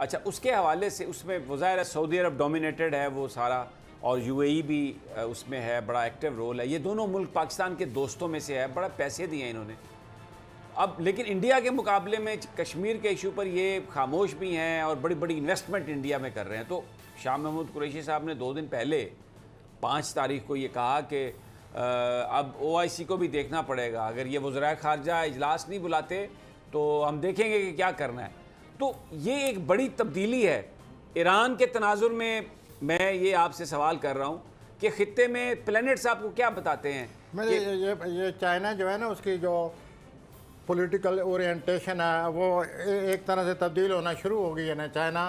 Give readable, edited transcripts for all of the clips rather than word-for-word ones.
अच्छा, उसके हवाले से उसमें वो ज़ाहिर है सऊदी अरब डोमिनेटेड है वो सारा, और यूएई भी उसमें है, बड़ा एक्टिव रोल है। ये दोनों मुल्क पाकिस्तान के दोस्तों में से है, बड़ा पैसे दिए हैं इन्होंने। अब लेकिन इंडिया के मुकाबले में कश्मीर के इशू पर ये खामोश भी हैं और बड़ी बड़ी इन्वेस्टमेंट इंडिया में कर रहे हैं। तो शाह महमूद कुरैशी साहब ने 2 दिन पहले 5 तारीख को ये कहा कि अब OIC को भी देखना पड़ेगा, अगर ये वज़राए ख़ारजा इजलास नहीं बुलाते तो हम देखेंगे कि क्या करना है। तो ये एक बड़ी तब्दीली है ईरान के तनाजुर में। मैं ये आपसे सवाल कर रहा हूँ कि ख़ित्ते में प्लैनेट्स आपको क्या बताते हैं? ये चाइना जो है ना, उसकी जो पॉलिटिकल ओरिएंटेशन है वो एक तरह से तब्दील होना शुरू हो गई है ना। चाइना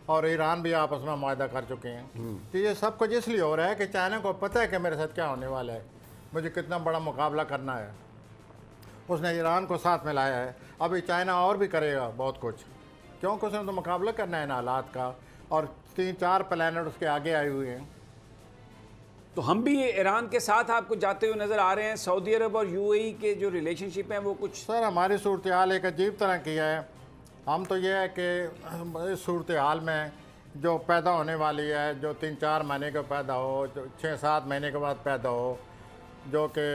और ईरान भी आपस में मुआहदा कर चुके हैं। तो ये सब कुछ इसलिए हो रहा है कि चाइना को पता है कि मेरे साथ क्या होने वाला है, मुझे कितना बड़ा मुकाबला करना है। उसने ईरान को साथ में लाया है, अभी चाइना और भी करेगा बहुत कुछ, क्योंकि उसने तो मुकाबला करना है ना हालात का। और 3-4 प्लैनेट उसके आगे आए हुए हैं। तो हम भी ईरान के साथ आपको जाते हुए नज़र आ रहे हैं। सऊदी अरब और UAE के जो रिलेशनशिप हैं वो कुछ सर हमारी सूरत हाल एक अजीब तरह की है। हम तो ये है कि इस सूरत हाल में जो पैदा होने वाली है, जो 3-4 महीने के पैदा हो, जो 6-7 महीने के बाद पैदा हो, जो कि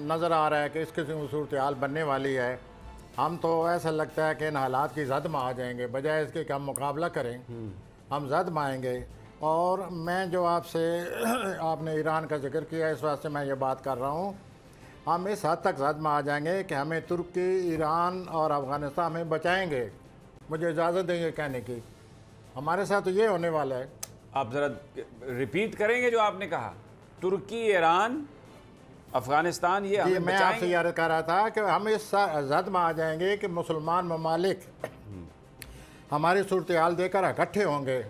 नज़र आ रहा है कि इस किस्म की सूरत हाल बनने वाली है, हम तो ऐसा लगता है कि इन हालात की जद में आ जाएंगे, बजाय इसके कि हम मुकाबला करें हम जद में आएंगे। और मैं जो आपसे आपने ईरान का जिक्र किया, इस वास्ते मैं ये बात कर रहा हूँ, हम इस हद तक जद में आ जाएंगे कि हमें तुर्की, ईरान और अफ़गानिस्तान में बचाएंगे। मुझे इजाज़त देंगे कहने की, हमारे साथ तो ये होने वाला है। आप ज़रा रिपीट करेंगे जो आपने कहा? तुर्की, ईरान, अफ़गानिस्तान, ये हमें मैं आपसे ये अर्ज़ कर रहा था कि हम इस जद में आ जाएंगे कि मुसलमान ममालिक हमारी सूरत हाल देकर इकट्ठे होंगे।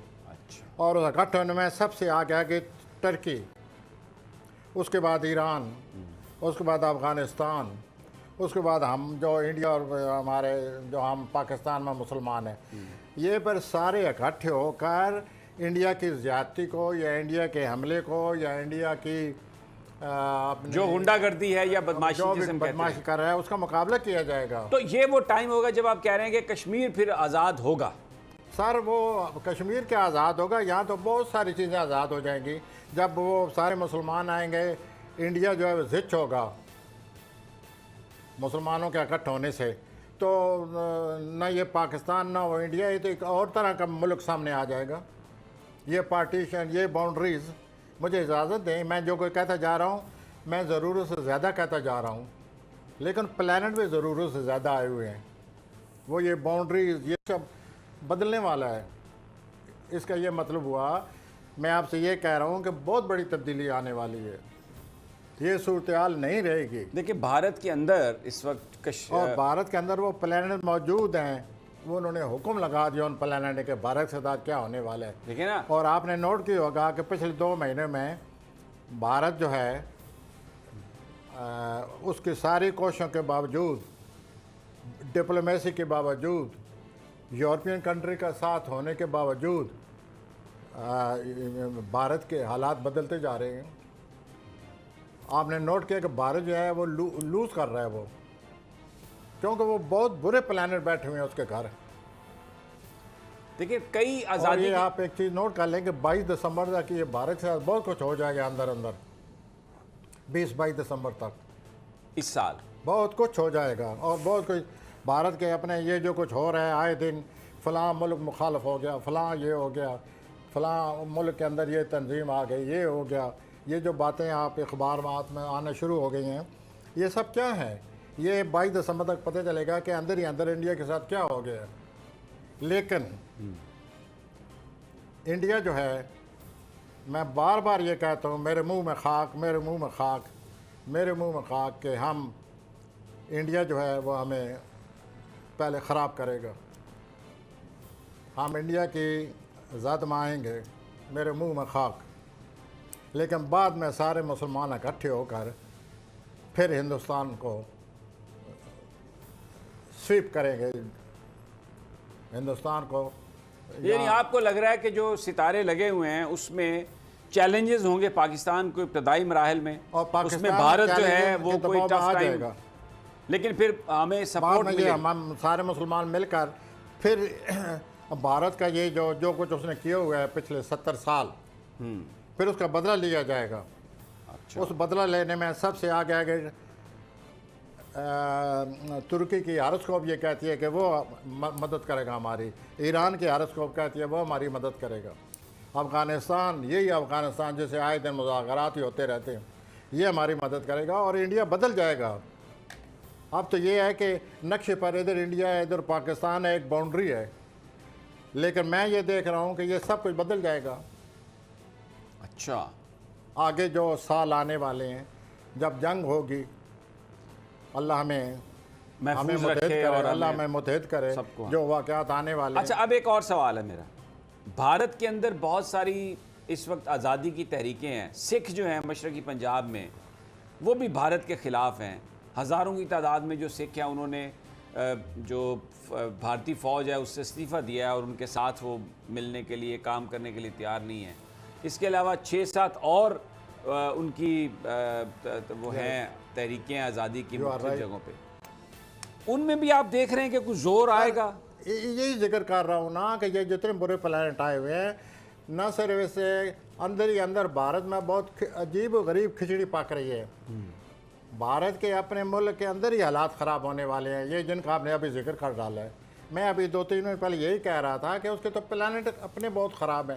और उस इकट्ठे होने में सबसे आगे आगे टर्की, उसके बाद ईरान, उसके बाद अफ़गानिस्तान, उसके बाद हम जो इंडिया और हमारे जो हम पाकिस्तान में मुसलमान हैं, ये पर सारे इकट्ठे होकर इंडिया की ज़्यादती को या इंडिया के हमले को या इंडिया की जो गुंडागर्दी है या बदमाशी बदमाशी कर रहा है उसका मुकाबला किया जाएगा। तो ये वो टाइम होगा जब आप कह रहे हैं कि कश्मीर फिर आज़ाद होगा। सर वो कश्मीर क्या आज़ाद होगा, यहाँ तो बहुत सारी चीज़ें आज़ाद हो जाएंगी। जब वो सारे मुसलमान आएंगे, इंडिया जो है वो ज़िच होगा मुसलमानों के इकट्ठे होने से, तो न ये पाकिस्तान ना वो इंडिया, ये तो एक और तरह का मुल्क सामने आ जाएगा। ये पार्टीशन, ये बाउंड्रीज़, मुझे इजाज़त दें, मैं जो कोई कहता जा रहा हूँ मैं ज़रूरत से ज़्यादा कहता जा रहा हूँ, लेकिन प्लैनेट भी ज़रूरत से ज़्यादा आए हुए हैं। वो ये बाउंड्रीज़ ये सब बदलने वाला है। इसका ये मतलब हुआ, मैं आपसे ये कह रहा हूँ कि बहुत बड़ी तब्दीली आने वाली है, ये सूरत हाल नहीं रहेगी। देखिए भारत के अंदर इस वक्त और भारत के अंदर वो प्लैनेट मौजूद हैं, वो उन्होंने हुक्म लगा दिया उन प्लैनेट के भारत के साथ क्या होने वाला है। देखिए ना, और आपने नोट किया होगा कि पिछले 2 महीने में भारत जो है उसकी सारी कोशिशों के बावजूद, डिप्लोमेसी के बावजूद, यूरोपियन कंट्री का साथ होने के बावजूद भारत के हालात बदलते जा रहे हैं। आपने नोट किया कि भारत जो है वो लूज़ कर रहा है वो, क्योंकि वो बहुत बुरे प्लैनेट बैठे हुए हैं उसके घर। देखिए कई आज़ादी, ये आप एक चीज़ नोट कर लें कि 22 दिसंबर तक ये भारत के साथ बहुत कुछ हो जाएगा अंदर अंदर। 20-22 दिसंबर तक इस साल बहुत कुछ हो जाएगा। और बहुत कुछ भारत के अपने ये जो कुछ हो रहा है, आए दिन फ़लाँ मुल्क मुखालफ हो गया, फ़लाँ ये हो गया, फ़लाँ मुल्क के अंदर ये तंजीम आ गई, ये हो गया, ये जो बातें आप अखबार में आना शुरू हो गई हैं, ये सब क्या है? ये 22 दिसंबर तक पता चलेगा कि अंदर ही अंदर इंडिया के साथ क्या हो गया। लेकिन इंडिया जो है, मैं बार बार ये कहता हूँ, मेरे मुंह में खाक, मेरे मुंह में खाक, मेरे मुंह में खाक, कि हम इंडिया जो है वो हमें पहले ख़राब करेगा। हम इंडिया की ज़ात में आएंगे, मेरे मुंह में खाक, लेकिन बाद में सारे मुसलमान इकट्ठे होकर फिर हिंदुस्तान को स्वीप करेंगे, हिंदुस्तान को। यानी आपको लग रहा है कि जो सितारे लगे हुए हैं उसमें चैलेंजेस होंगे पाकिस्तान को इब्तदाई मराहल में, और उसमें भारत जो है वो कोई टफ टाइम, लेकिन फिर हमें सपोर्ट मिलेगा। हम सारे मुसलमान मिलकर फिर अब भारत का ये जो जो कुछ उसने किया हुआ है पिछले 70 साल, फिर उसका बदला लिया जाएगा। अच्छा। उस बदला लेने में सबसे आगे आगे तुर्की की हारोस्कोप ये कहती है कि वो मदद करेगा हमारी, ईरान की हारोस्कोप कहती है वो हमारी मदद करेगा, अफ़गानिस्तान, यही अफ़गानिस्तान जैसे आए दिन मुज़ाकरात ही होते रहते हैं, ये हमारी मदद करेगा और इंडिया बदल जाएगा। अब तो ये है कि नक्शे पर इधर इंडिया है, इधर पाकिस्तान है, एक बाउंड्री है, लेकिन मैं ये देख रहा हूँ कि ये सब कुछ बदल जाएगा। अच्छा। आगे जो साल आने वाले हैं, जब जंग होगी, अल्लाह हमें महफूज मुतहद रखे करे, और अल्लाह हमें हमें मुतहद करे सबको। जो वाक़यात आने वाले अच्छा, अब एक और सवाल है मेरा। भारत के अंदर बहुत सारी इस वक्त आज़ादी की तहरीकें हैं। सिख जो हैं मशरक़ी पंजाब में, वो भी भारत के ख़िलाफ़ हैं। हज़ारों की तादाद में जो सिख हैं उन्होंने जो भारतीय फ़ौज है उससे इस्तीफ़ा दिया है और उनके साथ वो मिलने के लिए, काम करने के लिए तैयार नहीं है। इसके अलावा 6-7 और उनकी वो हैं तहरीकें आज़ादी की मुख्तलिफ जगहों पे, उनमें भी आप देख रहे हैं कि कुछ ज़ोर आएगा। यही जिक्र कर रहा हूँ ना कि ये जितने बुरे प्लानट आए हुए हैं, न सिर्फ इससे अंदर ही अंदर भारत में बहुत अजीब व गरीब खिचड़ी पक रही है। भारत के अपने मुल्क के अंदर ही हालात ख़राब होने वाले हैं, ये जिनका आपने अभी जिक्र कर डाला है। मैं अभी 2-3 दिन पहले यही कह रहा था कि उसके तो प्लानट अपने बहुत ख़राब हैं।